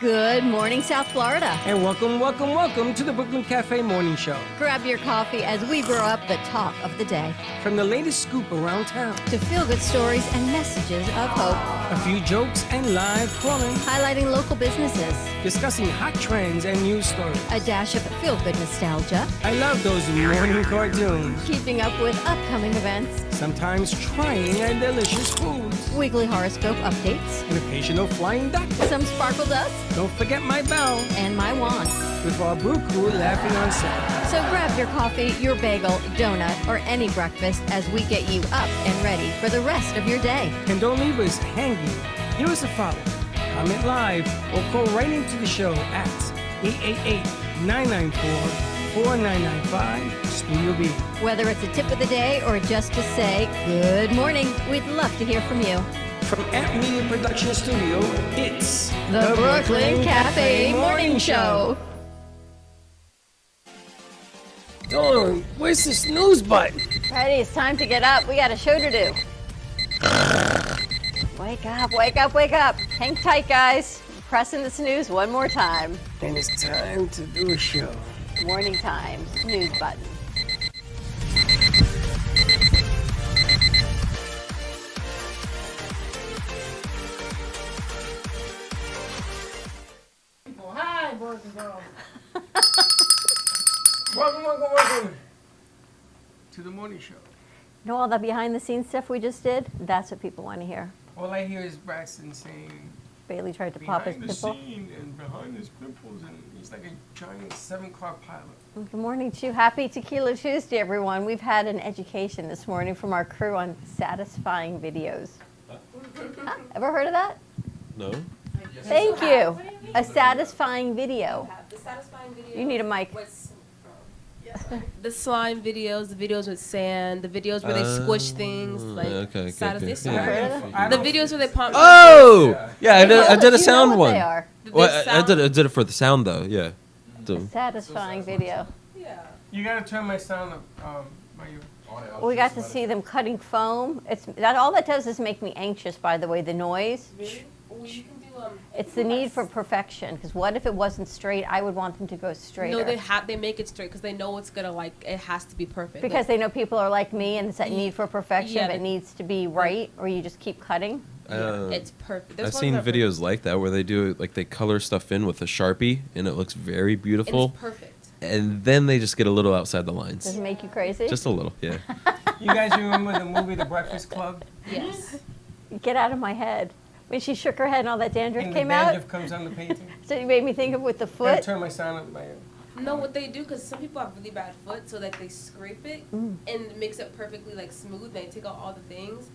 Good morning, South Florida. And welcome to the Brooklyn Cafe Morning Show. Grab your coffee as we brew up the talk of the day. From the latest scoop around town to feel-good stories and messages of hope. A few jokes and live calling. Highlighting local businesses. Discussing hot trends and news stories. A dash of feel-good nostalgia. I love those morning cartoons. Keeping up with upcoming events. Sometimes trying and delicious foods. Weekly horoscope updates. An occasional flying duck. Some sparkle dust. Don't forget my bell. And my wand. With our brew crew laughing on set. So grab your coffee, your bagel, donut, or any breakfast as we get you up and ready for the rest of your day. And don't leave us hanging. Give us a follow. Comment live or call right into the show at 888-994-4995 Studio B. Whether it's a tip of the day or just to say good morning, we'd love to hear from you. From Amp Media Production Studio, it's the Brooklyn Cafe Morning Show. Dawn, where's the snooze button? Freddie, it's time to get up. We got a show to do. Wake up, wake up, wake up. Hang tight, guys. Pressing the snooze one more time. And it's time to do a show. Morning time, snooze button. Hi, boys and girls. Welcome to the morning show. You know all the behind the scenes stuff we just did? That's what people want to hear. All I hear is Braxton saying, Bailey tried to pop his behind the pimple. scene and behind his pimples, and he's like a giant 7-car pilot. Good morning to you. Happy Tequila Tuesday, everyone. We've had an education this morning from our crew on satisfying videos. Ever heard of that? No. Thank you. A satisfying video. The satisfying video. You need a mic. The slime videos, the videos with sand, the videos where they squish things, like okay. satisfying. Yeah. The videos where they pump. Oh, yeah. I did a You know sound what one. They are. Well, I did it for the sound though. Yeah. A satisfying video. Yeah. You gotta turn my sound up, We got to see them cutting foam. All that does is make me anxious, by the way, the noise. Really? Well, you can do It's the need for perfection, because what if it wasn't straight? I would want them to go straighter. No, they make it straight because they know it's gonna it has to be perfect. Because they know people are like me, and it's that need for perfection. Yeah, If it needs to be right, or you just keep cutting. It's perfect. I've seen videos like that where they do like they color stuff in with a Sharpie and it looks very beautiful. It's perfect. And then they just get a little outside the lines. Does it make you crazy? Just a little, yeah. You guys remember the movie The Breakfast Club? Yes. Get out of my head. When she shook her head and all that dandruff And came the out, dandruff comes on the painting. so you made me think of with the Gotta foot. turn my sound up, No, what they do, because some people have really bad foot, so like they scrape it and mix it perfectly like smooth. They take out all the things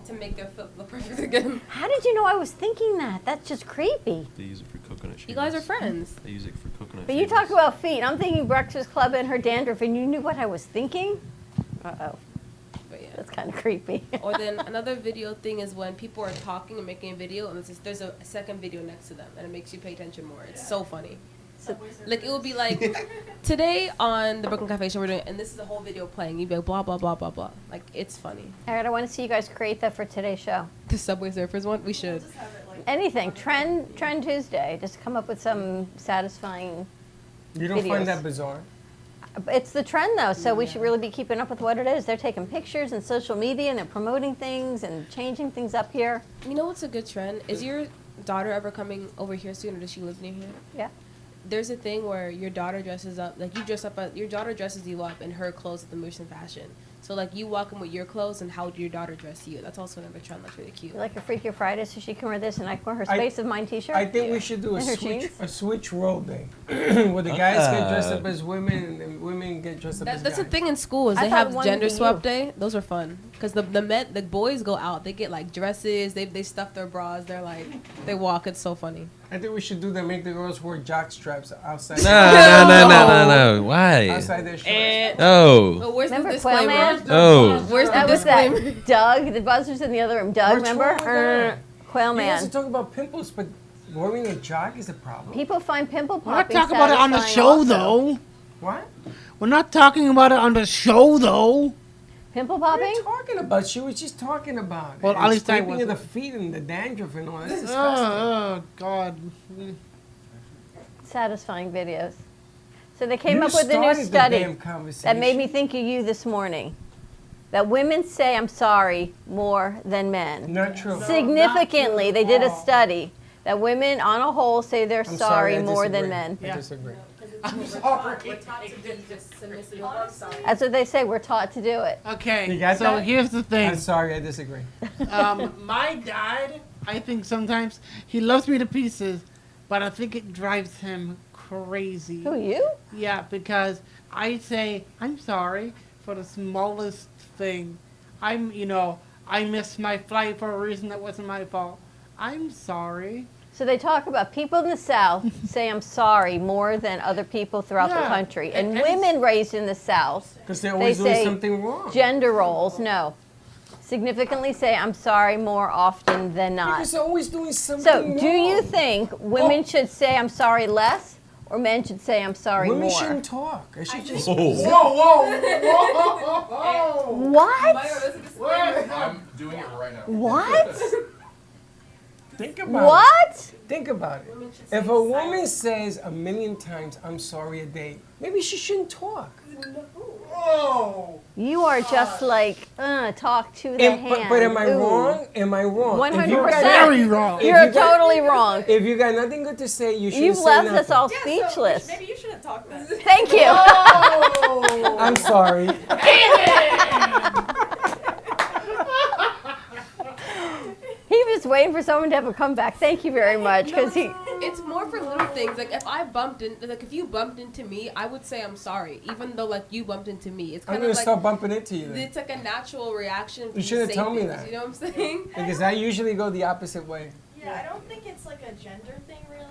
to make their foot look perfect again. How did you know I was thinking that? That's just creepy. They use it for coconut shavings. You guys are friends. They use it for coconut But you talk about feet. I'm thinking Breakfast Club and her dandruff, and you knew what I was thinking? Uh-oh. But yeah. That's kind of creepy. Or then another video thing is when people are talking and making a video, and there's a second video next to them, and it makes you pay attention more. It's so funny. So, Like, it would be like, today on the Brooklyn Cafe show we're doing, and this is the whole video playing. You'd be like, blah, blah, blah, blah, blah. Like, it's funny. all right, I want to see you guys create that for today's show. The Subway Surfers one, we should. Anything. Trend Tuesday. Just come up with some satisfying. You don't Videos. find that bizarre? It's the trend, though, so we should really be keeping up with what it is. They're taking pictures and social media, and they're promoting things and changing things up here. You know what's a good trend? Is your daughter ever coming over here soon, or does she live near here? Yeah. There's a thing where your daughter dresses up, like you dress up, your daughter dresses you up in her clothes at the Moose in Fashion. So like you walk in with your clothes, and how would your daughter dress you? That's also another trend that's really cute. You like a Freaky Friday, so she can wear this, and I can wear her Space of Mine t-shirt. I think we should do And her jeans? a switch role day, where the guys get dressed up as women and the women get dressed up as That's guys. the thing in schools. I They thought have one would gender be swap you. day. Those are fun because the boys go out. They get like dresses. They stuff their bras. They walk. It's so funny. I think we should do that. Make the girls wear jock straps outside. No. Why? Outside their shorts. Oh. But where's Remember the Quail disclaimer? Man? Oh. Where's the That was disclaimer? that Doug, the buzzers in the other room. Doug, Which remember? one was that? Quail You guys are Man. talking about pimples, but wearing a jock is a problem. People find pimple We're not popping talking about it on the satisfying show, also. though. What? We're not talking about it on the show, though. Pimple What are popping? you talking about? She was just talking about it. Well, And at least I scraping of the wasn't. feet and the dandruff and all. That's disgusting. Oh, God. Satisfying videos. So they came You up with a new started the study damn conversation. that made me think of you this morning. That women say I'm sorry more than men. Not true. Significantly, Not they true did at a all. study that women on a whole say they're I'm sorry I more than disagree. men. I disagree. I'm sorry. We're taught to be just submissive. That's what they say. We're taught to do it. Okay, You got so that? here's the thing. I'm sorry, I disagree. My dad, I think sometimes he loves me to pieces, but I think it drives him crazy. Who, you? Yeah, because I say I'm sorry for the smallest thing. I missed my flight for a reason that wasn't my fault. I'm sorry. So they talk about people in the South say I'm sorry more than other people throughout the Yeah, country. And and- women raised in the South, Because they're they always doing say something wrong. gender roles, no. Significantly say I'm sorry more often than not. Because they're always doing something So wrong. do you think women should say I'm sorry less or men should say I'm sorry Women more? shouldn't talk. They should just. What? I'm doing it right now. What? Think about it. What? Think about it. If a woman says a million times, I'm sorry a day, maybe she shouldn't talk. You are just like, talk to the hand. But am I Ooh. wrong? Am I wrong? 100%. Very wrong. You're you got- totally wrong. If you got nothing good to say, you should You've say left nothing. us all speechless. Maybe you shouldn't talk then. Thank you. I'm sorry. He was waiting for someone to have a comeback. Thank you very much, because he. It's more for little things. Like if you bumped into me, I would say I'm sorry, even though like you bumped into me. It's I'm kind gonna of like stop bumping into you then. it's like a natural reaction. for You should've to say told me things, that. You know what I'm saying? Because I usually go the opposite way. Yeah, I don't think it's like a gender thing really.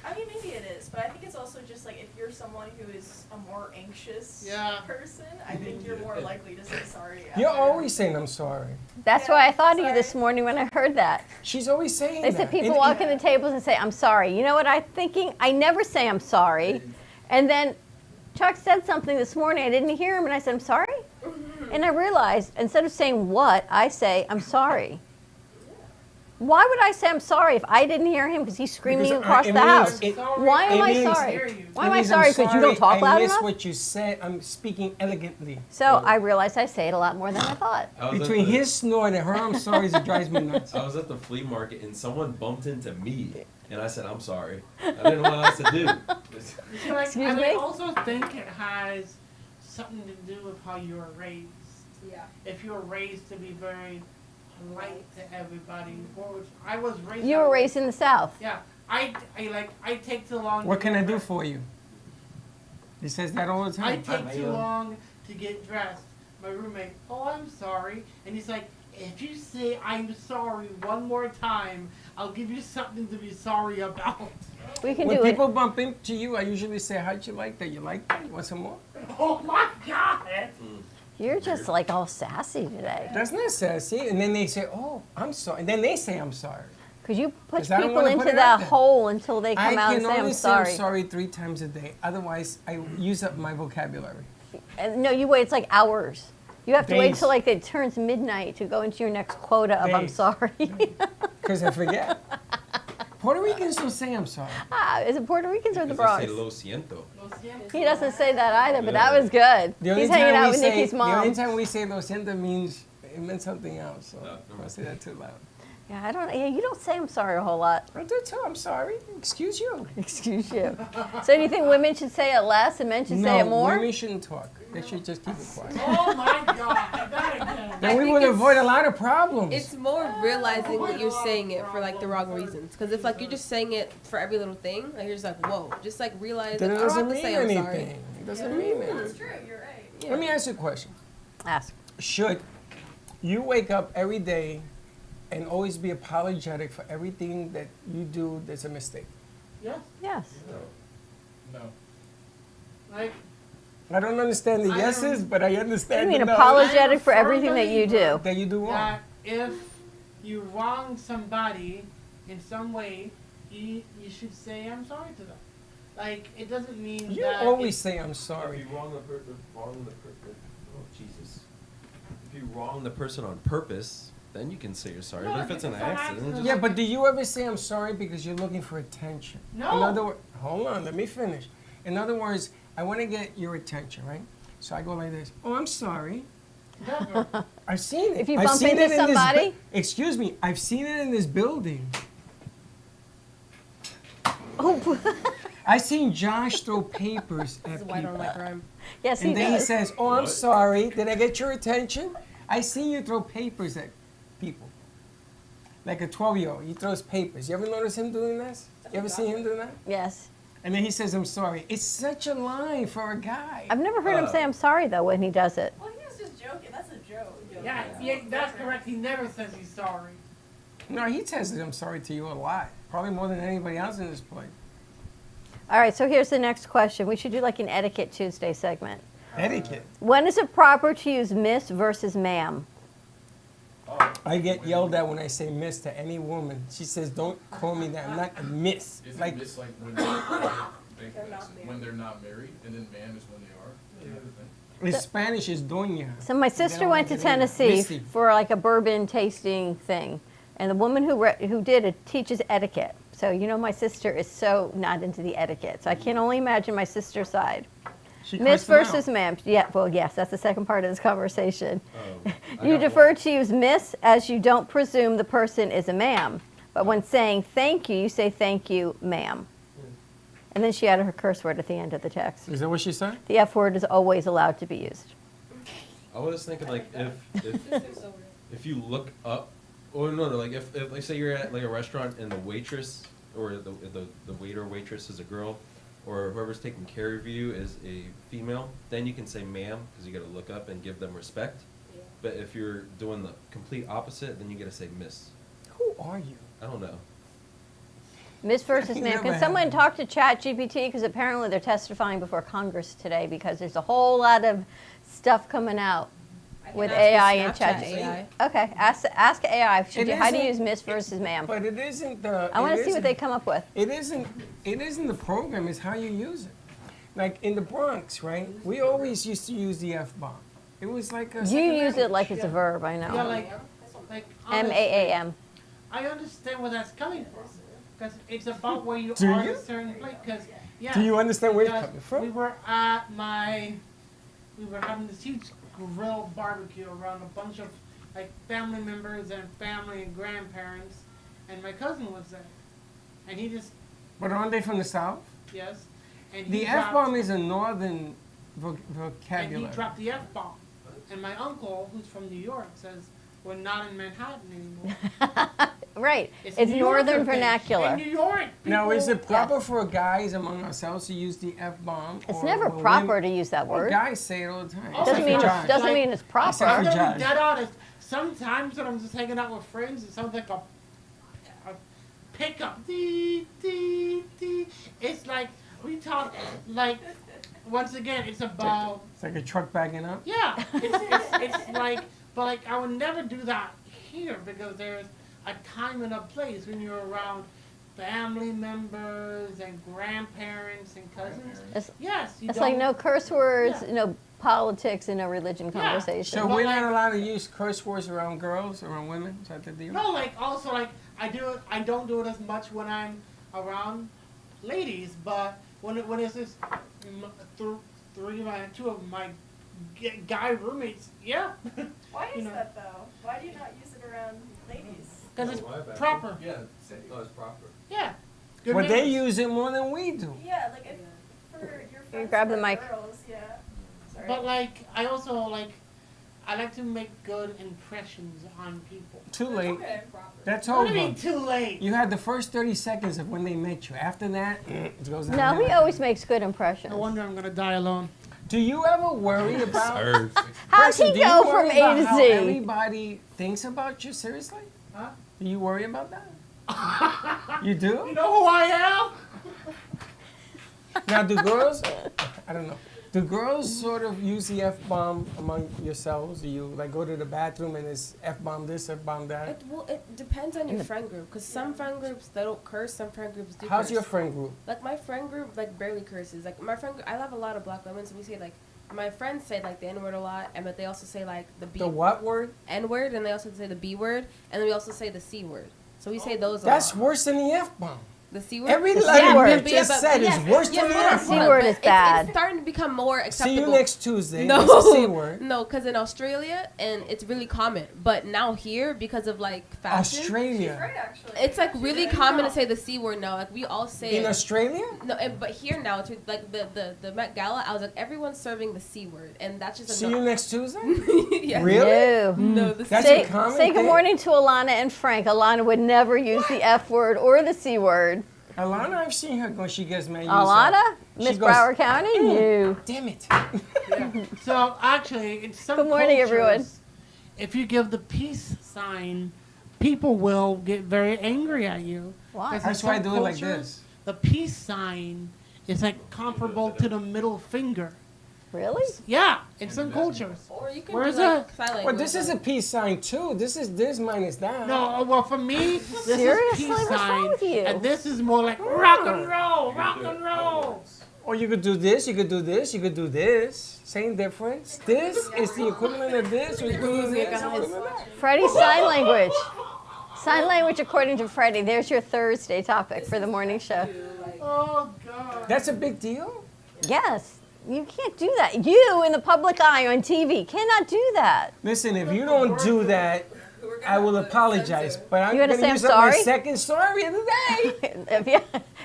I mean, maybe it is, but I think it's also just like if you're someone who is a more anxious Yeah. person, I think you're more likely to say sorry. You're after- always saying I'm sorry. That's why I thought of you this morning when I heard that. She's always saying They that. said people And- walk in the tables and say, I'm sorry. You know what I'm thinking? I never say I'm sorry. And then Chuck said something this morning. I didn't hear him, and I said, I'm sorry? And I realized, instead of saying what, I say, I'm sorry. Why would I say I'm sorry if I didn't hear him because he's screaming Because across it the means- house? it- Why am it I means- sorry? Why It am I means sorry? Because you don't talk I loud miss enough? what you said. I'm speaking elegantly. So I realized I say it a lot more than I thought. I was at Between the- his snort and her I'm sorry's, it drives me nuts. I was at the flea market and someone bumped into me, and I said, "I'm sorry." I didn't know what else to do. Excuse and me? I also think it has something to do with how you were raised. Yeah. If you were raised to be very polite to everybody, or which I was raised. You were raised in the South. Yeah, I take too long. What to can get I do dressed. for you? He says that all the I time. take too long to get dressed. My roommate, oh, I'm sorry, and he's like, if you say I'm sorry one more time, I'll give you something to be sorry about. We can When do it. people bump into you, I usually say, how'd you like that? You like that? You want some more? Oh my God! You're just like all sassy today. That's not sassy. And then they say, oh, I'm sorry. And then they say, I'm sorry. Because you put 'Cause I don't people wanna into put it out that there. hole until they come I out can and say, only I'm say I'm sorry. sorry 3 times a day. Otherwise, I use up my vocabulary. And no, you wait. It's like hours. You have to wait Days. till like it turns midnight to go into your next quota of I'm Days. sorry. Because I forget. Puerto Ricans don't say I'm sorry. Is it Puerto Ricans or the Because they Bronx? say lo siento. He doesn't say that either, but that was good. The only He's hanging time out we with say, Nikki's The mom. only time we say lo siento means it meant something else. So No, don't say that too loud. Yeah, I don't. Yeah, you don't say I'm sorry a whole lot. I do too. I'm sorry. Excuse you. Excuse you. So do you think women should say it less and men should say it No, more? women shouldn't talk. They should just keep it quiet. Oh my God! That again. Then we think would it's- avoid a lot of problems. It's more realizing that you're saying it for like the wrong reasons. Because if like you're just saying it for every little thing, like you're just like, whoa, just like realize Then like, it I don't have doesn't to mean say I'm anything. sorry. It doesn't mean That's anything. true. You're right. Let me ask you a question. Ask. Should you wake up every day and always be apologetic for everything that you do that's a mistake? Yes. Yes. No. Like I don't understand the I yeses, don't- but I You understand mean the no. apologetic for I'm a everything that you do? That you do wrong. that if you wrong somebody in some way, you should say I'm sorry to them. Like it doesn't mean You that always it- say I'm sorry. If you wrong the person, oh Jesus. If you wrong the person on purpose, then you can say you're sorry. No, But if it's an if it's an accident, accident. just Yeah, but do you ever say I'm sorry because you're looking for attention? No. In other words, hold on, let me finish. In other words, I want to get your attention, right? So I go like this. Oh, I'm sorry. Never. I've seen it. If you I've bump seen into it in this bu- somebody? excuse me, I've seen it in this building. Oh, I've seen Josh throw papers This at is why I don't people. like rhyme. yes, he And then he does. says, oh, I'm sorry. Did I get your attention? I seen you throw papers at people. Like a 12-year-old. He throws papers. You ever notice him doing this? You ever see him do that? Yes. And then he says, I'm sorry. It's such a lie for a guy. I've never heard him say I'm sorry, though, when he does it. Well, he was just joking. That's a joke. Yeah, yeah, that's correct. He never says he's sorry. No, he says that I'm sorry to you a lot. Probably more than anybody else in this place. All right, so here's the next question. We should do like an Etiquette Tuesday segment. Etiquette. When is it proper to use miss versus ma'am? I get yelled at when I say miss to any woman. She says, don't call me that. I'm not a miss. Is Like, it miss like when they're not married, and then ma'am is when they are? Yeah. in Spanish is doña. So my They sister don't went like to it either. Tennessee Missy. for like a bourbon tasting thing, and the woman who did it teaches etiquette. So you know my sister is so not into the etiquette. So I can only imagine my sister's side. She Miss cursed him out. versus ma'am. Yeah, well, yes, that's the second part of this conversation. I You got defer one. to use miss as you don't presume the person is a ma'am. But when saying thank you say thank you, ma'am. And then she added her curse word at the end of the text. Is that what she said? The F word is always allowed to be used. I was thinking like if you look up, or no, like if like say you're at like a restaurant and the waitress or the waiter or waitress is a girl, or whoever's taking care of you is a female, then you can say ma'am because you got to look up and give them respect. But if you're doing the complete opposite, then you got to say miss. Who are you? I don't know. Miss versus ma'am. Never Can someone happened. talk to ChatGPT? Because apparently they're testifying before Congress today because there's a whole lot of stuff coming out with ask AI the and Snapchat ChatGPT. AI. Okay, ask AI. How do you isn't- use miss versus ma'am? But it isn't the. I want it to see what isn't- they come up with. It isn't the program, it's how you use it. Like in the Bronx, right? We always used to use the F-bomb. It was like a You second use it language. like it's a verb, I Yeah, know. like MAAM. I understand where that's coming from, because it's about where you Do are you? at a certain place. Because yeah, Do you understand where it's because coming from? we were having this huge grill barbecue around a bunch of like family members and family and grandparents, and my cousin was there, and he just But aren't they from the South? yes, and he The dropped- F-bomb is a northern and vocabulary. he dropped the F-bomb, and my uncle, who's from New York, says we're not in Manhattan anymore. Right. It's New Yorker northern thing. vernacular. In New York, Now, is people- it proper for guys among ourselves to use the F-bomb? It's or never will proper women- to use that Well, word. guys say it all the time. Oh, Doesn't my mean gosh. it's, doesn't Like- mean it's Except proper. for I'm gonna Josh. be dead honest. Sometimes when I'm just hanging out with friends, it sounds like a pickup. Dee, dee, dee. It's like we talk like once again. It's about It's like a truck backing up. yeah. It's like but like I would never do that here because there's a time and a place when you're around family members and grandparents and cousins. It's, Yes, you it's don't. like no curse words, Yeah. no politics, and no religion Yeah. conversation. So But we're like- not allowed to use curse words around girls, around women? Is that the deal? No, like also like I don't do it as much when I'm around ladies, but when it's just two of my guy roommates, yeah, Why You is know. that though? Why do you not use it around ladies? because it's proper. Yeah, it's proper. Yeah. Good But they manners. use it more than we do. Yeah, like if for your friends grab who the are mic. girls, yeah. Sorry. But like I also like I like to make good impressions on people. Too late. Okay. That's What do you mean over. too late? You had the first 30 seconds of when they met you. After that, it goes down. No, he always makes good impressions. No wonder I'm gonna die alone. Do you ever worry about? Sir. How's Person, he do you go worry from about A to how Z? Everybody thinks about you. Seriously? Huh? Do you worry about that? You do? You know who I am? Now, do girls? I don't know. Do girls sort of use the F-bomb among yourselves? Do you like go to the bathroom and it's F-bomb this, F-bomb that? It depends on your friend group, because some friend groups they don't curse, some friend groups do. How's curse. your friend group? Like my friend group like barely curses. Like my friend, I have a lot of black women, so we say like my friends say like the N word a lot, and but they also say like the B The what word? N word, and they also say the B word, and then we also say the C word. So we say those. That's a lot. worse than the F bomb. The C word. Every The C letter word. you just said is worse than the F C bomb. word is bad. It's starting to become more See acceptable. you next Tuesday. No, That's the C word. no, because in Australia, and it's really common. But now here, because of like fashion, Australia. Right, actually. it's like really common to say the C word now. Like we all say In it. Australia? No, but here now, it's like the Met Gala, I was like, everyone's serving the C word, and that's just See you next Tuesday? yeah. Really? No. No, the That's C- a common Say good thing? morning to Alana and Frank. Alana would never use the F word or the C word. Alana, I've seen her when she gets mad. Alana? She Miss goes, Broward County? No. Damn it. So actually, in some Good morning, cultures, everyone. if you give the peace sign, people will get very angry at you. Why? 'Cause in That's why I some do it like cultures, this. The peace sign is like comparable to the middle finger. Really? Yeah, in some cultures. Or you can Where's do like that? sign language. Well, this is a like- peace sign too. This is this minus that. No, well, for me, this Seriously? is What's peace wrong sign, with you? and this is more like rock and roll, rock and roll. Or you could do this, you could do this, you could do this. Same difference. This is the equivalent of this. Or equivalent of this, equivalent of that. Freddie, sign language. Sign language according to Freddie. There's your Thursday topic for the morning show. Oh God. That's a big deal? Yes. You can't do that. You in the public eye on TV cannot do that. Listen, if you don't do that, I will apologize. But I'm You going gonna to say use I'm up my sorry? second story of the day. If you,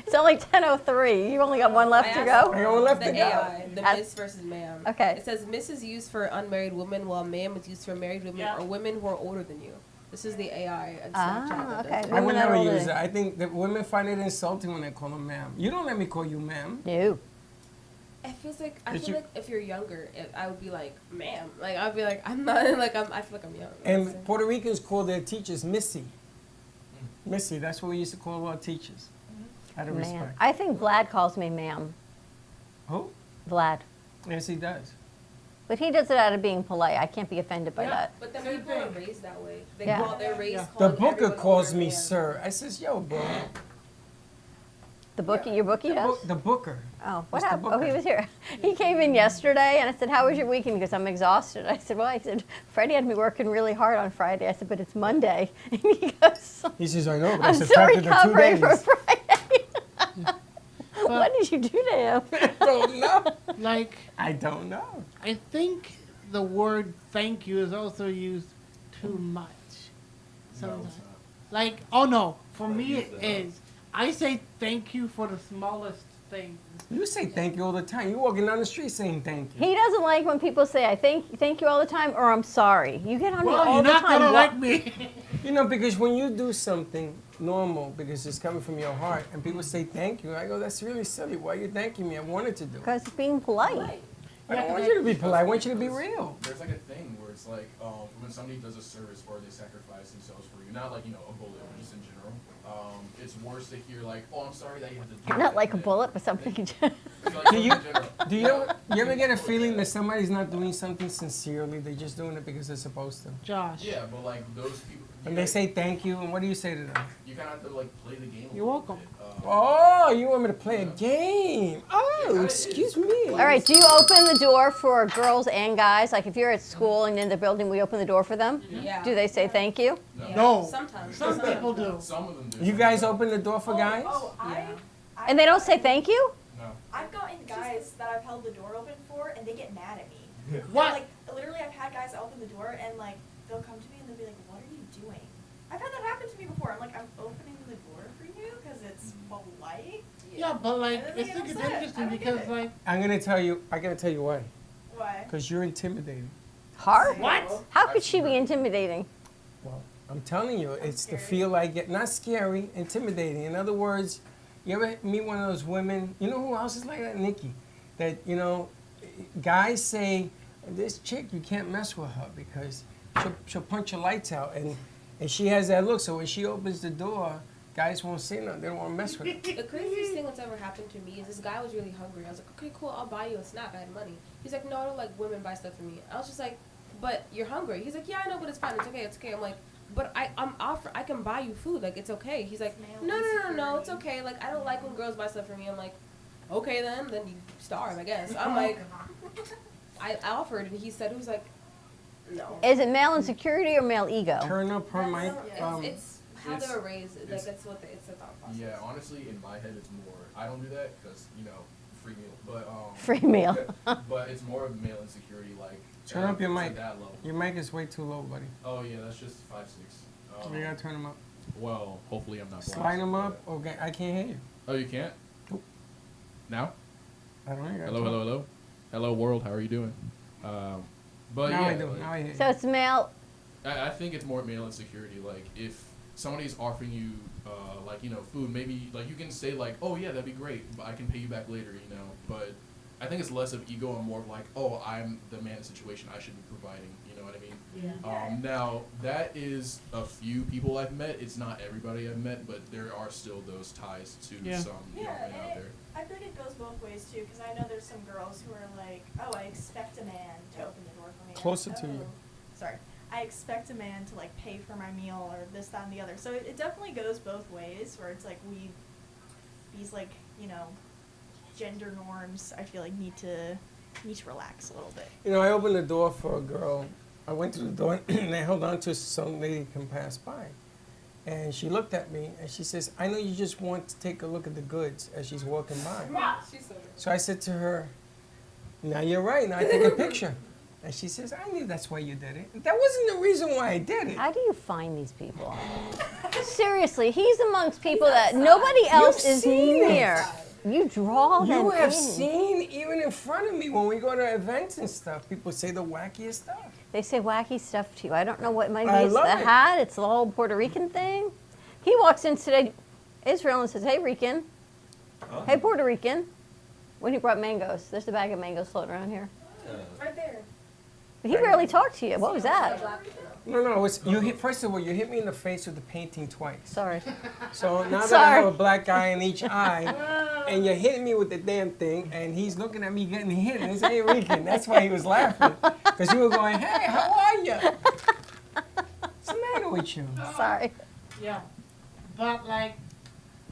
it's only 10:03. You only got one left to I go. got one left the to go. AI, the As- Miss versus Ma'am. Okay. It says Miss is used for unmarried women, while Ma'am is used for married women Yeah. or women who are older than you. This is the AI on Snapchat. Ah, that okay. does it. I would Women that never older. use it. I think that women find it insulting when they call them ma'am. You don't let me call you ma'am. No. It feels like I Did feel you- like if you're younger, I would be like, "Ma'am," like I'd be like, "I'm not like I feel like I'm young." And Puerto Ricans call their teachers Missy. Missy, that's what we used to call our teachers. Out of Ma'am. respect. I think Vlad calls me ma'am. Who? Vlad. Yes, he does. But he does it out of being polite. I can't be offended by Yeah. that. But then Same people are thing. raised that way. Yeah. They're raised. Yeah. The calling booker everyone calls older me man. sir. I says, yo, bro. The bookie, your bookie does? The booker. Oh, what Mr. happened? Oh, he Booker. was here. He came in yesterday, and I said, "How was your weekend?" Because I'm exhausted. I said, "Well," he said, "Freddie had me working really hard on Friday." I said, "But it's Monday," and he goes, He says, I know, but I "I'm still subtracted the 2 recovering days. from Friday." What did you do to him? I don't know. Like, I don't know. I think the word thank you is also used too much. No, Sometimes. it's not. Like, oh no, for me use it that. is. I say thank you for the smallest things. You say thank you all the time. You walking down the street saying thank you. He doesn't like when people say, "I thank you" all the time, or "I'm sorry." You get on me Well, all you're the not time. gonna Wha- like me. You know, because when you do something normal, because it's coming from your heart, and people say thank you, I go, that's really silly. Why are you thanking me? I wanted to do it. Because it's being polite. I don't want you to be polite. I want you to be real. There's like a thing where it's like when somebody does a service or they sacrifice themselves for you, not like a bullet, but just in general. It's worse to hear like, oh, I'm sorry that you had to do Not that. like a bullet, but something. Like, Do you- in general. Do you ever get a feeling that somebody's not doing something sincerely? They're just doing it because they're supposed to? Josh. Yeah, but like those people. And they say thank you, and what do you say to them? You kind of have to like play the game. a You're little welcome. bit. Oh, you want me to play a game? Oh, excuse me. All right, do you open the door for girls and guys? Like if you're at school and in the building, we open the door for them? Yeah. Do they say thank you? Yeah. No. Sometimes. Some people do. Some of them do. You guys open the door for guys? Oh, Yeah. And they don't say thank you? No. I've gotten guys that I've held the door open for, and they get mad at me. What? Like, literally, I've had guys open the door, and like, they'll come to me and they'll be like, "What are you doing?" I've had that happen to me before. I'm like, "I'm opening the door for you because it's polite." Yeah, but like, And then I they think get it's upset. interesting I don't because get it. like, I'm gonna tell you. Why. Why? Because you're intimidating. Her? what? How could she be intimidating? Well, I'm telling you, it's the feel I get. Not scary, intimidating. In other words, you ever meet one of those women? You know who else is like that? Nikki. That guys say, this chick, you can't mess with her because she'll punch your lights out, and she has that look. So when she opens the door, guys won't say nothing. They don't want to mess with her. The craziest thing that's ever happened to me is this guy was really hungry. I was like, okay, cool, I'll buy you a snack. I had money. He's like, no, I don't like women buy stuff for me. I was just like, but you're hungry. He's like, yeah, I know, but it's fine. It's okay. It's okay. I'm like, but I can buy you food. Like, it's okay. He's like, no, it's okay. Like, I don't like when girls buy stuff for me. I'm like, okay then you starve, I guess. I'm like, I offered, and he said, he was like, no. Is it male insecurity or male ego? Turn up her mic. It's how they were raised. Like, it's- that's what it's a thought process. Yeah, honestly, in my head, it's more. I don't do that because free meal. But Free meal. but it's more of male insecurity, like. Turn up your to mic. that level. Your mic is way too low, buddy. Oh yeah, that's just 5'6". You gotta turn them up. Well, hopefully I'm not. Slide them blasting, up. Okay, I can't hear you. but- Oh, you can't. Nope. Now. I don't hear you. Hello world. How are you doing? But Now yeah, I do. like, Now I hear you. So it's male. I think it's more male insecurity. Like if somebody's offering you food, maybe like you can say like, oh yeah, that'd be great, but I can pay you back later, But I think it's less of ego and more of like, oh, I'm the man in the situation, I should be providing. You know what I mean? Yeah. Now that is a few people I've met. It's not everybody I've met, but there are still those ties to Yeah. some young Yeah, men out and there. I feel like it goes both ways too, because I know there's some girls who are like, oh, I expect a man to open the door for me. Closer to you. Sorry. I expect a man to like pay for my meal or this, that, and the other. So it definitely goes both ways, where it's like these like, gender norms, I feel like need to relax a little bit. I opened the door for a girl. I went to the door and I held on to so some lady can pass by. And she looked at me and she says, I know you just want to take a look at the goods as she's walking by. She's so good. So I said to her, now you're right, now I take a picture. And she says, I knew that's why you did it. That wasn't the reason why I did it. How do you find these people? Seriously, he's amongst people that nobody else You've is seen it. near. You draw them You have in. seen, even in front of me, when we go to events and stuff, people say the wackiest stuff. They say wacky stuff to you. I don't know what might be. I It's love the it. hat. It's the whole Puerto Rican thing. He walks in today, Israel, and says, "Hey, Rican. Huh? Hey, Puerto Rican." When he brought mangoes, there's a bag of mangoes floating around here. Right there. But he barely talked to you. What was that? No, it's, you hit, first of all, you hit me in the face with the painting twice. Sorry. So now that I Sorry. have a black guy in each eye, and you're hitting me with the damn thing, and he's looking at me getting hit, and he's hey, Rican. That's why he was laughing. Because you were going, hey, how are you? What's the matter with you? Sorry. Yeah, but like,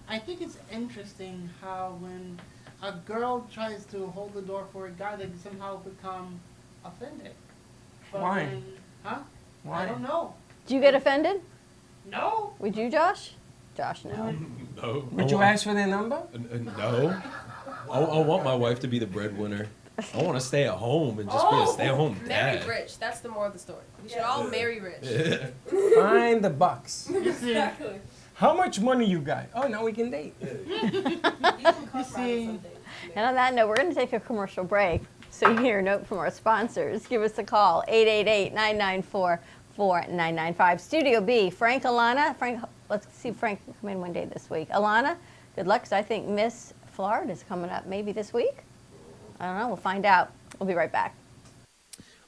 I think it's interesting how when a girl tries to hold the door for a guy, they somehow become offended. But Why? when- huh? Why? I don't know. Did you get offended? No. Would you, Josh? Josh, no. No. Would you ask for their number? No. I want my wife to be the breadwinner. I want to stay at home and just be a stay-at-home Marry dad. rich. That's the moral of the story. We should all marry rich. Find the bucks. You see, Exactly. How much money you got? Oh, now we can date. You can compromise see. on things. And on that note, we're going to take a commercial break. So you can hear a note from our sponsors. Give us a call, 888-994-4995. Studio B, Frank, Alana. Frank, let's see if Frank can come in one day this week. Alana, good luck, because I think Miss Florida is coming up maybe this week. I don't know. We'll find out. We'll be right back.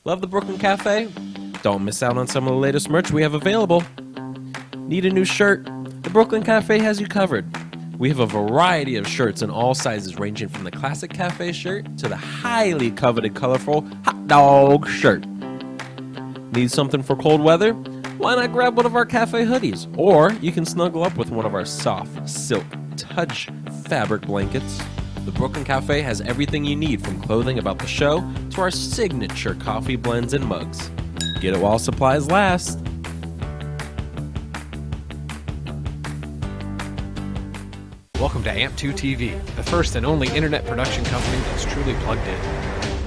Love the Brooklyn Cafe? Don't miss out on some of the latest merch we have available. Need a new shirt? The Brooklyn Cafe has you covered. We have a variety of shirts in all sizes, ranging from the classic cafe shirt to the highly coveted colorful hot dog shirt. Need something for cold weather? Why not grab one of our cafe hoodies? Or you can snuggle up with one of our soft silk touch fabric blankets. The Brooklyn Cafe has everything you need, from clothing about the show to our signature coffee blends and mugs. Get it while supplies last. Welcome to AMP2 TV, the first and only internet production company that's truly plugged in.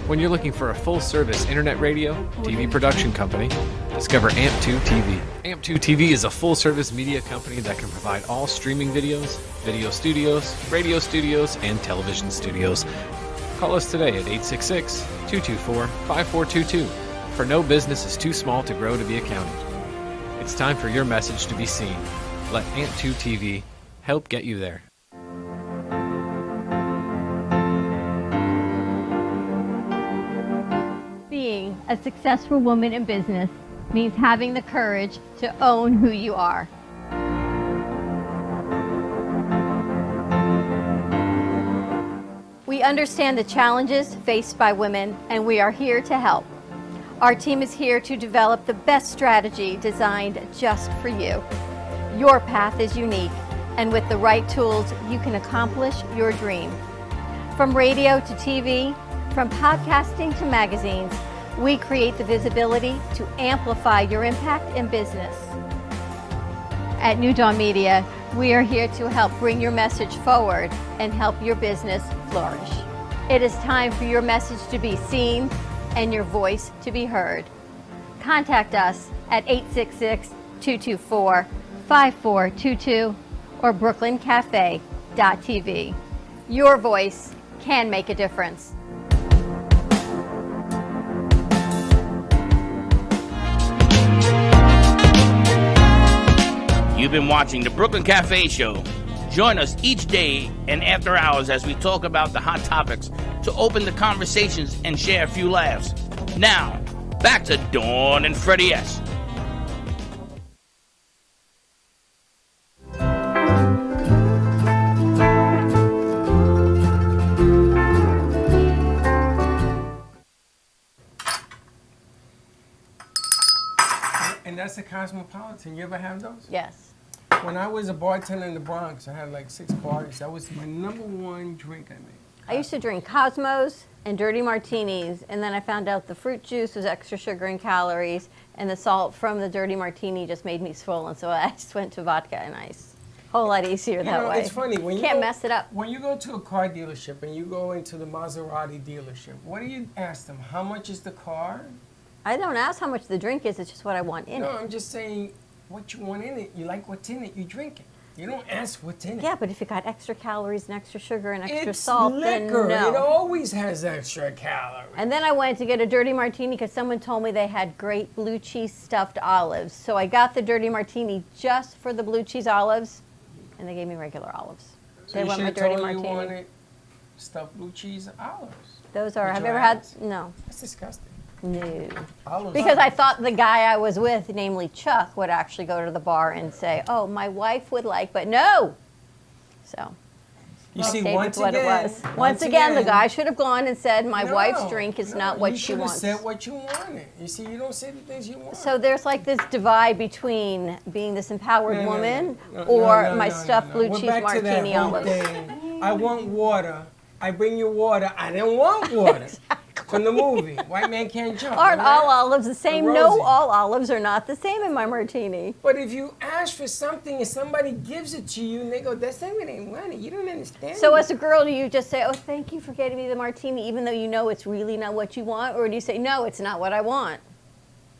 When you're looking for a full-service internet radio, TV production company, discover AMP2 TV. AMP2 TV is a full-service media company that can provide all streaming videos, video studios, radio studios, and television studios. Call us today at 866-224-5422, for no business is too small to grow to be accounted. It's time for your message to be seen. Let AMP2 TV help get you there. Being a successful woman in business means having the courage to own who you are. We understand the challenges faced by women, and we are here to help. Our team is here to develop the best strategy designed just for you. Your path is unique, and with the right tools, you can accomplish your dream. From radio to TV, From podcasting to magazines, we create the visibility to amplify your impact in business. At New Dawn Media, we are here to help bring your message forward and help your business flourish. It is time for your message to be seen and your voice to be heard. Contact us at 866-224-5422 or brooklyncafe.tv. Your voice can make a difference. You've been watching the Brooklyn Cafe Show. Join us each day and after hours as we talk about the hot topics to open the conversations and share a few laughs. Now, back to Dawn and Freddie S. And that's a Cosmopolitan. You ever have those? Yes. When I was a bartender in the Bronx, I had like 6 bars. That was my #1 drink I made. I used to drink Cosmos and dirty martinis, and then I found out the fruit juice was extra sugar and calories, and the salt from the dirty martini just made me swollen, so I just went to vodka and ice. Whole lot easier that way. It's funny. When you Can't go- mess it up. When you go to a car dealership and you go into the Maserati dealership, what do you ask them? How much is the car? I don't ask how much the drink is, it's just what I want in No, it. I'm just saying what you want in it. You like what's in it, you drink it. You don't ask what's in it. Yeah, but if you got extra calories and extra sugar and extra It's salt, liquor. then no. It always has extra calories. And then I went to get a dirty martini because someone told me they had great blue cheese stuffed olives. So I got the dirty martini just for the blue cheese olives, and they gave me regular olives. So They you want my should dirty have told me martini. you wanted stuffed blue cheese olives. Those are, With have you your ever had? ass. No. That's disgusting. No. Olives. Because I thought the guy I was with, namely Chuck, would actually go to the bar and say, oh, my wife would like, but no. So You I see, stayed once with what again, it was. Once again, the again- guy should have gone and said, my No, wife's drink is not what you she should have wants. said what you wanted. You see, you don't say the things you want. So there's like this divide between being this empowered No, no, woman no, or no, my no, stuffed no. blue We're cheese back to that martini whole olives. thing. I want water. I bring you water. I didn't want water. From the movie, White Man Can't Jump. Aren't remember all that? olives the same? The No, Rosie. all olives are not the same in my martini. But if you ask for something and somebody gives it to you and they go, that's not what they wanted, you don't understand. So me. as a girl, do you just say, oh, thank you for getting me the martini, even though you know it's really not what you want? Or do you say, no, it's not what I want?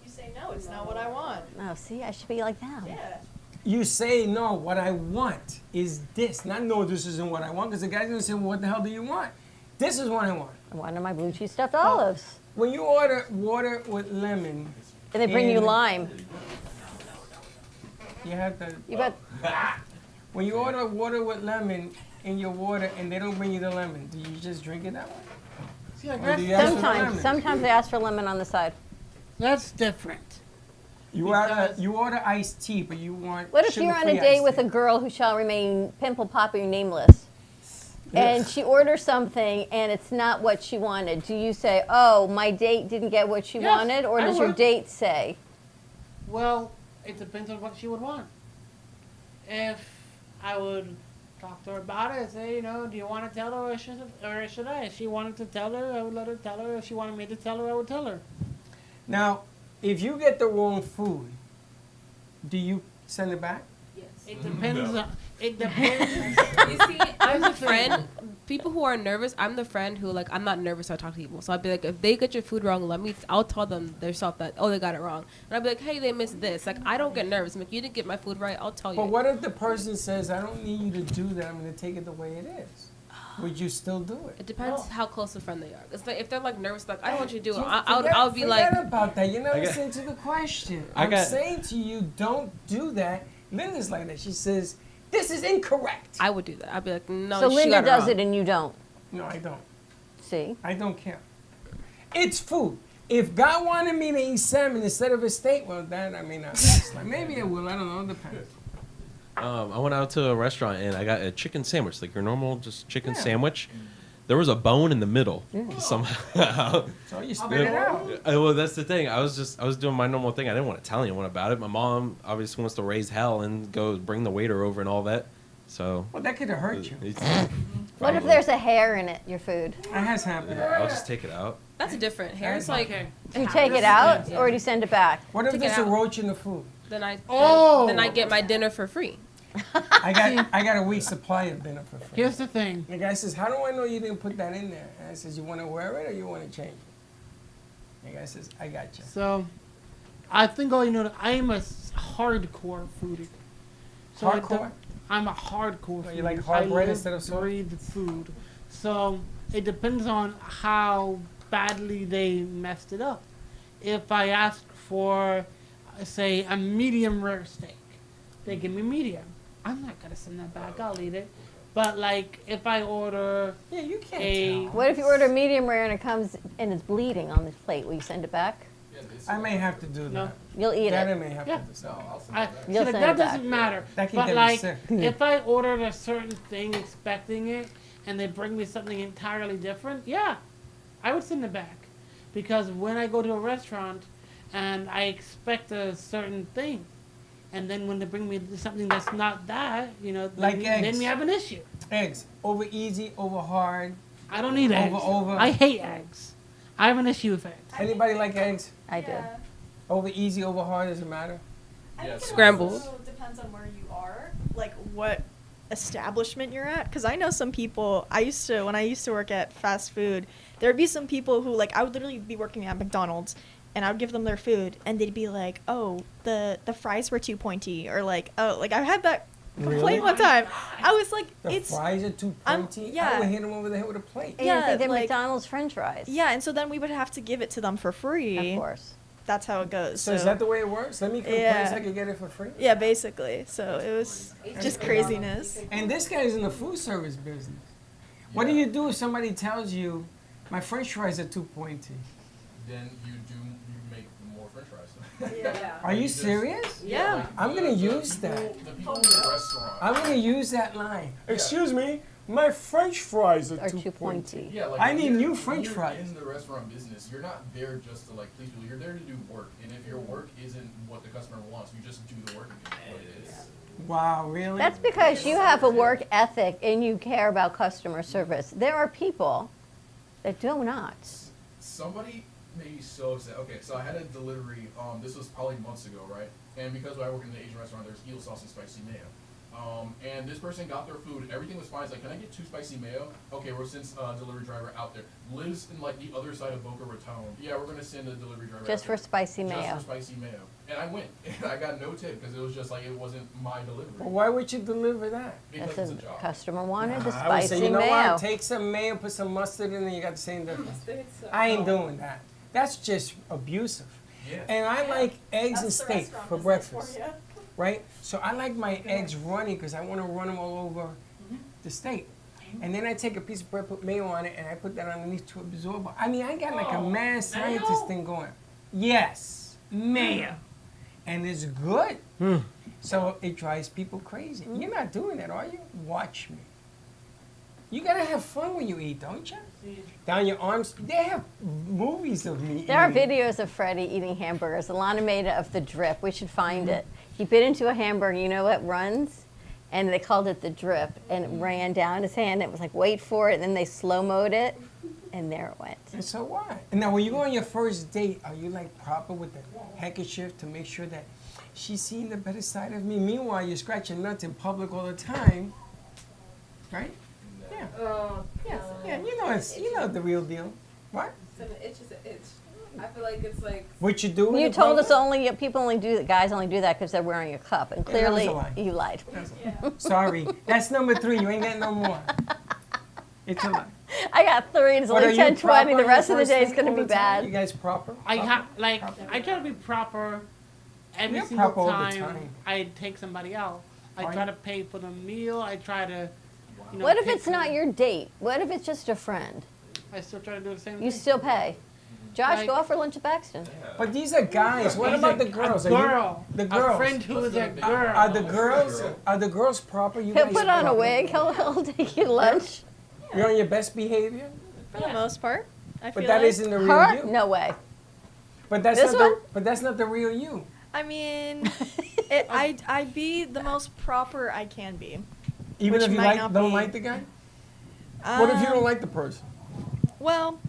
You say, no, it's not what I want. Oh, see, I should be like them. Yeah. You say, no, what I want is this. Not, no, this isn't what I want, because the guy's going to say, well, what the hell do you want? This is what I want. I wanted my blue cheese stuffed olives. When you order water with lemon, And they bring you and- lime. you have to. You bet. When you order water with lemon in your water and they don't bring you the lemon, do you just drink it that way? See, like, Or do you ask for the Sometimes. lemon? Sometimes they ask for lemon on the side. that's different. Because- You order iced tea, but you want What if you're on a sugar-free date iced with tea. a girl who shall remain pimple popping nameless? And she orders something and it's not what she wanted. Do you say, oh, my date didn't get what she Yes, wanted? Or I does your would. date say? Well, it depends on what she would want. If I would talk to her about it and say, you know, do you want to tell her or should I? If she wanted to tell her, I would let her tell her. If she wanted me to tell her, I would tell her. Now, if you get the wrong food, do you send it back? It depends. It depends. You see, I'm the That's the thing. friend. People who are nervous, I'm the friend who like I'm not nervous. So I talk to people. So I'd be like, if they get your food wrong, I'll tell them themselves that they got it wrong, and I'd be like, hey, they missed this. Like I don't get nervous. I'm like, you didn't get my food right. I'll tell you. But what if the person says, I don't need you to do that, I'm going to take it the way it is? Would you still do it? It depends how close a friend they are. It's like if they're like nervous, like I don't want you to do it. Dude, I'll be forget like, about that. You never I got- listen to the question. I I'm got- saying to you, don't do that. Linda's like that. She says, this is incorrect. I would do that. I'd be like, no. So she Linda got does wrong. it and you don't. No, I don't. See? I don't care. It's food. If God wanted me to eat salmon instead of a steak, well, then I may not. Like, maybe I will. I don't know. It depends. I went out to a restaurant and I got a chicken sandwich, like your normal just chicken Yeah. sandwich. There was a bone in the middle somehow. So you spit it out. Well, that's the thing. I was doing my normal thing. I didn't want to tell anyone about it. My mom obviously wants to raise hell and go bring the waiter over and all that. So Well, that could have hurt you. What if Probably. there's a hair in it, your food? That has happened. I'll just take it out. That's different. Hair is like Okay. Do you take it out or do you send it back? What if Take it there's a out. roach in the food? then I Oh! then I get my dinner for free. I got a week's supply of dinner for free. Here's the thing. The guy says, how do I know you didn't put that in there? And I says, you want to wear it or you want to change it? The guy says, I got you. So, I think all you know, I am a hardcore foodie. So I Hardcore? don't- I'm a hardcore foodie. you like hard I bread live, instead of soft? breathe food. So, it depends on how badly they messed it up. If I ask for, say, a medium rare steak, they give me medium. I'm not gonna send that back. I'll eat it. But like, if I order Yeah, you can't a, tell. What if you order medium rare and it comes and it's bleeding on the plate? Will you send it back? I may have to do No. that. You'll eat That I it. may have Yeah. to do something. I, see, You'll like, send that it back. doesn't matter. That can But get me like, sick. if I ordered a certain thing expecting it, and they bring me something entirely different, yeah, I would send it back, because when I go to a restaurant, and I expect a certain thing, and then when they bring me something that's not that, you know, Like then eggs. we have an issue. Eggs, over easy, over hard. I don't eat eggs. Over. I hate eggs. I have an issue with eggs. Anybody like eggs? I do. Yeah. Over easy, over hard, does it matter? I think it Scrambled. also depends on where you are, like what establishment you're at. Because I know some people. When I used to work at fast food, there would be some people who like I would literally be working at McDonald's, and I would give them their food, and they'd be like, "Oh, the fries were too pointy," or like, "Oh, like I had that complaint Really? one time." I was like, The "It's." fries are too pointy. I yeah. would hit them over the head with a plate. And you Yeah, think they're like- McDonald's French fries? Yeah, and so then we would have to give it to them for free. Of course. That's how it goes. So is that the way it works? Let me complain Yeah. so I can get it for free? Yeah, basically. So it was just craziness. And this guy's in the food service business. What do you do if somebody tells you, my French fries are too pointy? Then you make more French fries. Are you serious? Yeah. I'm gonna use that. The people in the restaurant. I'm gonna use that line. Excuse me, my French fries Are too pointy. Yeah, like I when need you're- new when French you're fries. In the restaurant business, you're not there just to like please people. You're there to do work, and if your work isn't what the customer wants, you just do the work again. What it is. Wow, really? That's because you have a work ethic and you care about customer service. There are people that do not. Somebody made me so upset. Okay, so I had a delivery. This was probably months ago, right? And because I work in the Asian restaurant, there's eel sauce and spicy mayo. And this person got their food. Everything was fine. It's like, can I get 2 spicy mayo? Okay, we're sending delivery driver out there. Lives in like the other side of Boca Raton. Yeah, we're gonna send a delivery driver. Just out for there. spicy Just mayo. for spicy mayo. And I went. And I got no tip because it was just like it wasn't my delivery. Well, why would you deliver that? Because That's it's a a job. customer wanted the I would say, spicy you know mayo. what? Take some mayo, put some mustard in, and you got the same difference. I ain't doing that. That's just abusive. Yeah. And I like eggs and That's the steak restaurant for business breakfast, you. right? So I like my eggs runny because I want to run them all over the steak. And then I take a piece of bread, put mayo on it, and I put that underneath to absorb. I mean, I got like a mad scientist thing going. Yes, mayo. And it's good. So it drives people crazy. You're not doing that, are you? Watch me. You gotta have fun when you eat, don't you? Down your arms. They have movies of me There are eating. videos of Freddie eating hamburgers. Alana made it of the drip. We should find it. He bit into a hamburger. You know what runs? And they called it the drip. And it ran down his hand. It was like, wait for it. And then they slow-moed it. And there it went. And so what? And now when you go on your first date, are you like proper with the handkerchief to make sure that she's seeing the better side of me? Meanwhile, you're scratching nuts in public all the time, right? Yeah. Yeah, you know the real deal. What? So the itch is an itch. I feel like it's like What you do? You told us people only do that, guys only do that because they're wearing a cup. And Yeah, that was clearly, a lie. you lied. Sorry, that's number 3. You ain't getting no more. It's a lie. I got 3. It's What, only are you 10:20. proper The on rest your of the first day is date going to all be the time? bad. You guys proper? I Proper? I try to be proper every You're single proper all the time time. I take somebody out. I Are try you? to pay for the meal. I try to, you know. What if pick it's not the- your date? What if it's just a friend? I still try to do the same You thing. still pay. Josh, Like- go out for lunch at Baxton. But these are guys. What He's about a- the girls? A Are you- girl. the A girls. friend who is a Let's girl. Are the girls proper? You He'll guys put on a proper? wig. He'll take you to lunch. You're on your best behavior? For the most part, I feel But that like. isn't the real Her? you. No way. But that's This not one? but that's not the real you. I mean, I'd be the most proper I can be. Even Which if you might not don't be- like the guy? What if you don't like the person? Well,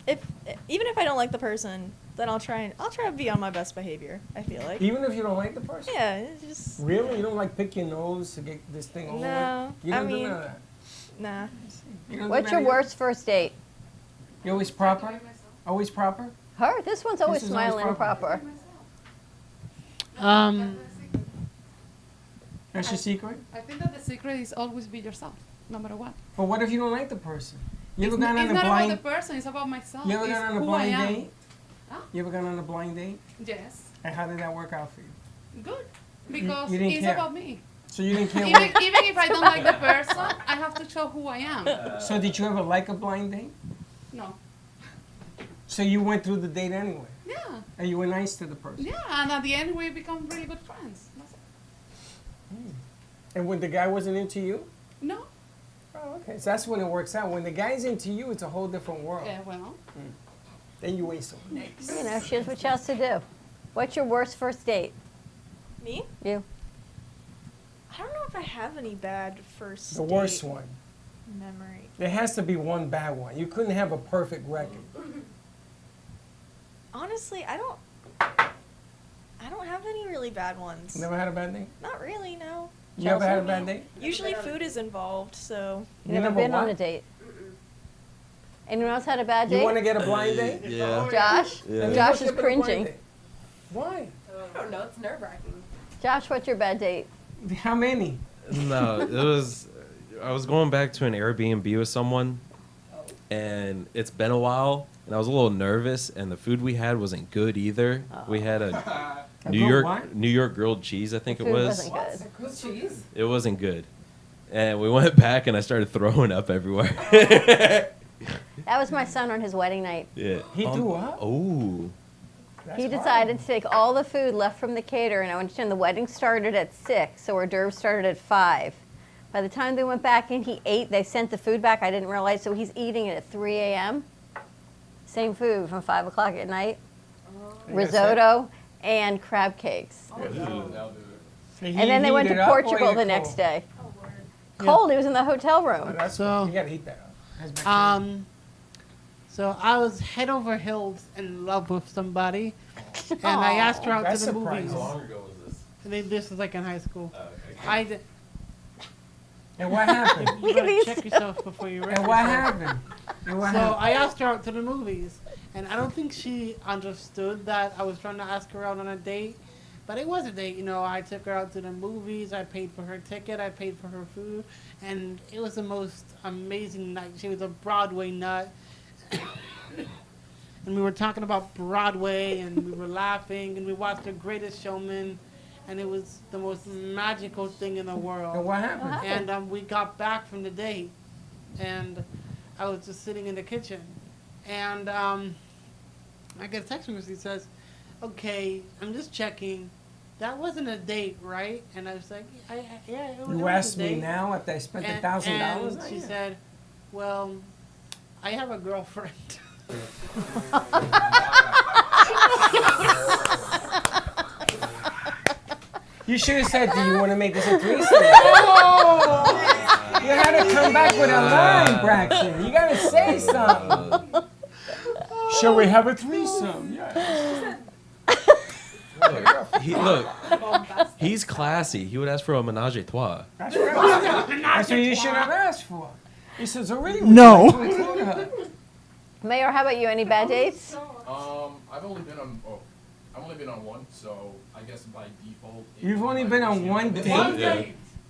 even if I don't like the person, then I'll try to be on my best behavior. I feel like. Even if you don't like the person? Yeah, it's just. Really? You don't like pick your nose to get this thing over? No, You don't I do mean- none of that. Nah. You don't do What's none your of worst first date? You always proper? Always proper? Her? This one's always This is always smiling and proper. proper. That's your secret? I think that the secret is always be yourself, no matter what. But what if you don't like the person? You ever It's, gone on it's a not blind? about the person, it's about myself. You ever It's gone on a who blind I am. date? Huh? You ever gone on a blind date? Yes. And how did that work out for you? Good. Because you didn't it's care. about me. So you didn't care Even, what? even if I don't like the person, I have to show who I am. So did you ever like a blind date? No. So you went through the date anyway, Yeah. and you were nice to the person. Yeah, and at the end we become really good friends. That's it. And when the guy wasn't into you? No. Oh, okay. So that's when it works out. When the guy's into you, it's a whole different world. Yeah, well. Then you waste some. You know, she has what she has to do. What's your worst first date? Me? You. I don't know if I have any bad first. The worst date one. memory. There has to be one bad one. You couldn't have a perfect record. Honestly, I don't have any really bad ones. Never had a bad date? Not really, no. You ever had a I bad mean, date? Usually food is involved, so. You never been on a date? Anyone else had a bad date? You want to get a blind date? Yeah. Josh? Yeah. Josh Let's is get a blind cringing. date. Why? I don't know. It's nerve wracking. Josh, what's your bad date? How many? No, it was. I was going back to an Airbnb with someone, and it's been a while, and I was a little nervous, and the food we had wasn't good either. We had a A good what? New York grilled cheese, I think it Food was. wasn't good. Grilled cheese? It wasn't good, and we went back, and I started throwing up everywhere. That was my son on his wedding night. Yeah. He threw up? Oh. He decided to take all the food left from the caterer, and I understand the wedding started at 6, so hors d'oeuvres started at 5. By the time they went back and he ate, they sent the food back. I didn't realize, so he's eating it at 3 a.m. Same food from 5 o'clock at night. Risotto and crab cakes. And then they went to Portugal the next day. Cold, he was in the hotel room. That's So- you gotta eat that up. That's bacteria. So I was head over heels in love with somebody, and I asked her out That's to the surprising. movies. How long ago was this? This was like in high school. Okay. I did, And what happened? you Look at better these. check yourself before you wreck And what yourself. happened? And what So happened? I asked her out to the movies, and I don't think she understood that I was trying to ask her out on a date. But it was a date, you know. I took her out to the movies. I paid for her ticket. I paid for her food, and it was the most amazing night. She was a Broadway nut, and we were talking about Broadway, and we were laughing, and we watched The Greatest Showman, and it was the most magical thing in the world. And what happened? And we got back from the date, and I was just sitting in the kitchen, and I get a text message. He says, "Okay, I'm just checking. That wasn't a date, right?" And I was like, "Yeah, it was You a asked me date." now after I spent And- $1,000? And she said, "Well, I have a girlfriend." You should have said, "Do you want to make this a threesome?" You had to come back with a line, Braxton. You gotta say something. Shall we have a threesome? Yeah. Look, he's classy. He would ask for a menage a trois. That's right. That's what you should have asked for. He says, "Already." No. To include her. Mayor, how about you? Any bad dates? I've only been on one, so I guess by default. You've only been on one date. Yeah.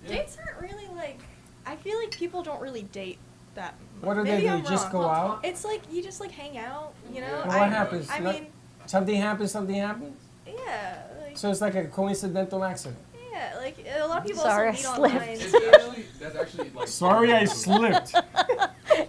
Dates aren't really like. I feel like people don't really date that much. What do they Maybe do? I'm Just wrong. go out? It's like you just like hang out, you know. And what happens? I No- mean, Something happens. Something happens. yeah, like, So it's like a coincidental accident. yeah, like a lot of people Sorry, also I meet slipped. online It's too. that's actually like. Sorry, I slipped.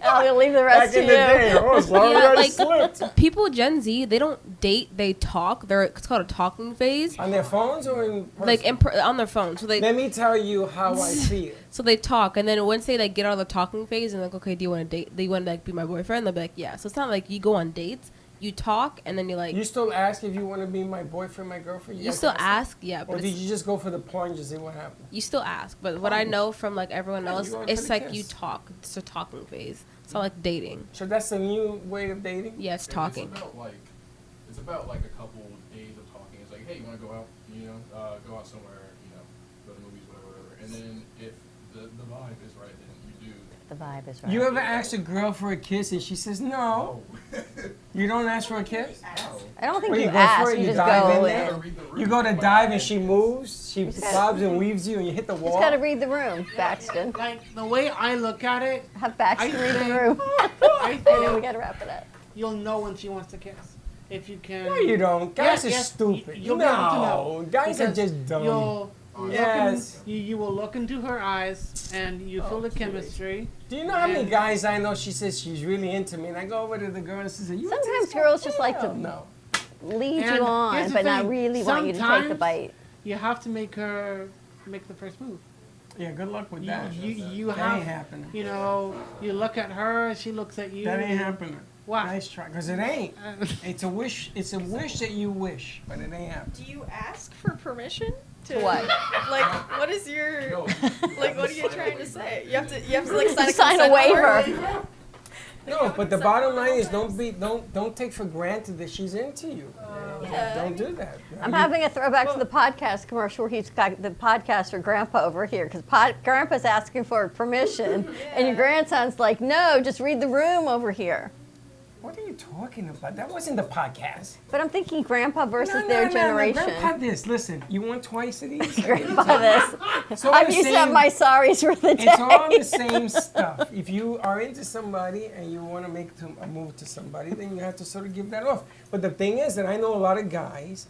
I'll leave the rest to you. Oh, sorry, Yeah, I like- slipped. People Gen Z, they don't date, they talk. It's called a talking phase. On their phones or in person? Like on their phone. So Let me tell you how I feel. they talk, and then once they like get out of the talking phase and like, okay, do you want to date? Do you want to like be my boyfriend? They'll be like, yeah. So it's not like you go on dates. you talk and then you're like, You still ask if you want to be my boyfriend, my girlfriend? you guys still that? ask, yeah, Or but did it's, you just go for the plunge and see what happened? you still ask. But what I know from like everyone Yeah, you else, go in for it's the like kiss. you talk. It's a talking phase. It's not like dating. So that's the new way of dating? Yeah, it's talking. It's about like a couple days of talking. It's like, hey, you want to go out? You know, go out somewhere. You know, go to the movies, whatever. And then if the vibe is right, then you do. The vibe is right. You ever ask a girl for a kiss and she says no? You don't ask for a kiss? I don't think Well, you go for ask. it, You just dive go in there. in. You go to dive and she moves, she bobs and weaves you and you hit the Just wall. got to read the room, Baxton. Like the way I look at it, Have Baxton I read the think- room. I I know we think got to wrap it up. you'll know when she wants to kiss. If you can. No, you don't. Guys Yeah, are yes, stupid. You'll be able to know. No, guys are Because just dumb. You'll look Yes. you will look into her eyes and you feel the chemistry. Do you know how many And- guys I know? She says she's really into me, and I go over to the girl and she says, "You into Sometimes this girls guy?" just like to Hell no. lead And you on, here's the but not thing, really want you to take the sometimes- bite. You have to make her make the first move. Yeah, good luck with that. You That have ain't happening. you know, you look at her, she looks at you. That ain't happening. Why? Nice try, cause it ain't. It's a wish. It's a wish that you wish, but it ain't happening. Do you ask for permission to What? Like, what is your like? What are you trying to say? You have to like sign a Sign a consent waiver. form? No, but the bottom line is don't take for granted that she's into you. Yeah. Don't do that. I'm having a throwback to the podcast commercial where he's got the podcast for Grandpa over here because Grandpa's asking for permission, and your grandson's like, no, just read the room over here. What are you talking about? That wasn't the podcast. But I'm thinking Grandpa versus their generation. Grandpa this. Listen, you want twice of these? Grandpa this. It's all I've the used up same- my sorries for the day. It's all the same stuff. If you are into somebody and you want to make a move to somebody, then you have to sort of give that off. But the thing is that I know a lot of guys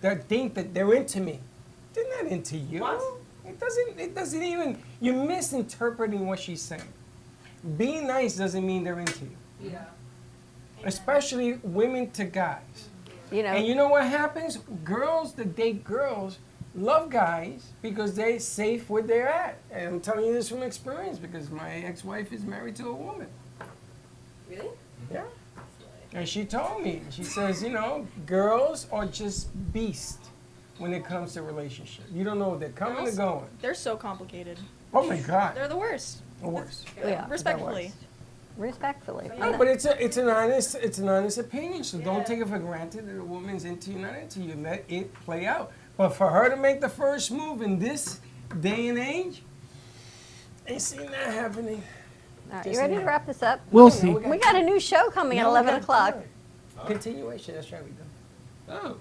that think that they're into me. They're not into you. What? It doesn't even, you're misinterpreting what she's saying. Being nice doesn't mean they're into you. Yeah. Especially women to guys. You know, And you know what happens? Girls that date girls love guys because they're safe where they're at. And I'm telling you this from experience because my ex-wife is married to a woman. Really? Yeah. And she told me, she says, you know, girls are just beasts when it comes to relationship. You don't know if they're coming or Girls? going. They're so complicated. Oh my God. They're the worst. Or worse. yeah, the Respectfully. worst. Respectfully. No, but it's an honest opinion. So don't take it for granted that a woman's into you, not into you. Let it play out. But for her to make the first move in this day and age, ain't seen that happening. All right, you ready to wrap this up? We'll see. We got a new show coming at No, 11 we got o'clock. time. Continuation. That's right, we do. Oh.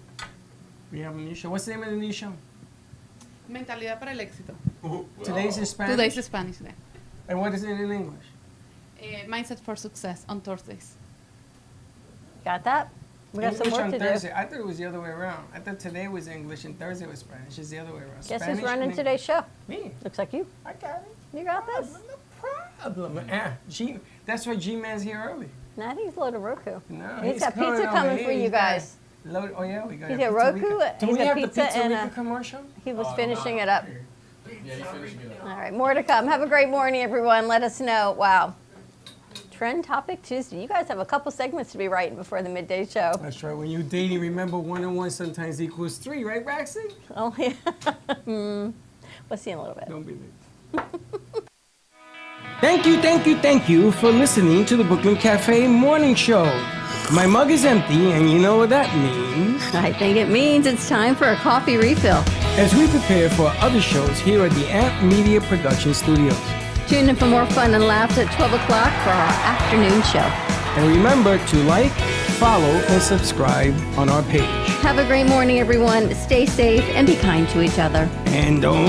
We have a new show. What's the name of the new show? Mentalidad para el éxito. Today's in Spanish. Today's Spanish Day. And what is it in English? Mindset for Success on Thursdays. Got that? We got some English work on to Thursday. do. I thought it was the other way around. I thought today was English and Thursday was Spanish. It's the other way around. Guess Spanish who's running and today's show? Me. Looks like you. I got it. You got this? No problem. That's why G-Man's here early. No, I think he's loaded Roku. No, He's got coming pizza over coming here. for you He's got guys. Oh yeah, we got. He's a got Pizza Roku, Rica. Do he's we got have pizza the Pizza and Rica a- commercial? He was finishing it up. Yeah, he's finishing it up. All right, more to come. Have a great morning, everyone. Let us know. Wow. Trend Topic Tuesday. You guys have a couple segments to be writing before the midday show. That's right. When you're dating, remember 1 and 1 sometimes equals 3, right, Braxton? Oh, yeah. We'll see you in a little bit. Don't be late. Thank you for listening to the Brooklyn Cafe Morning Show. My mug is empty, and you know what that means. I think it means it's time for a coffee refill. As we prepare for other shows here at the Amp Media Production Studios. Tune in for more fun and laughs at 12 o'clock for our afternoon show. And remember to like, follow, and subscribe on our page. Have a great morning, everyone. Stay safe and be kind to each other. And don't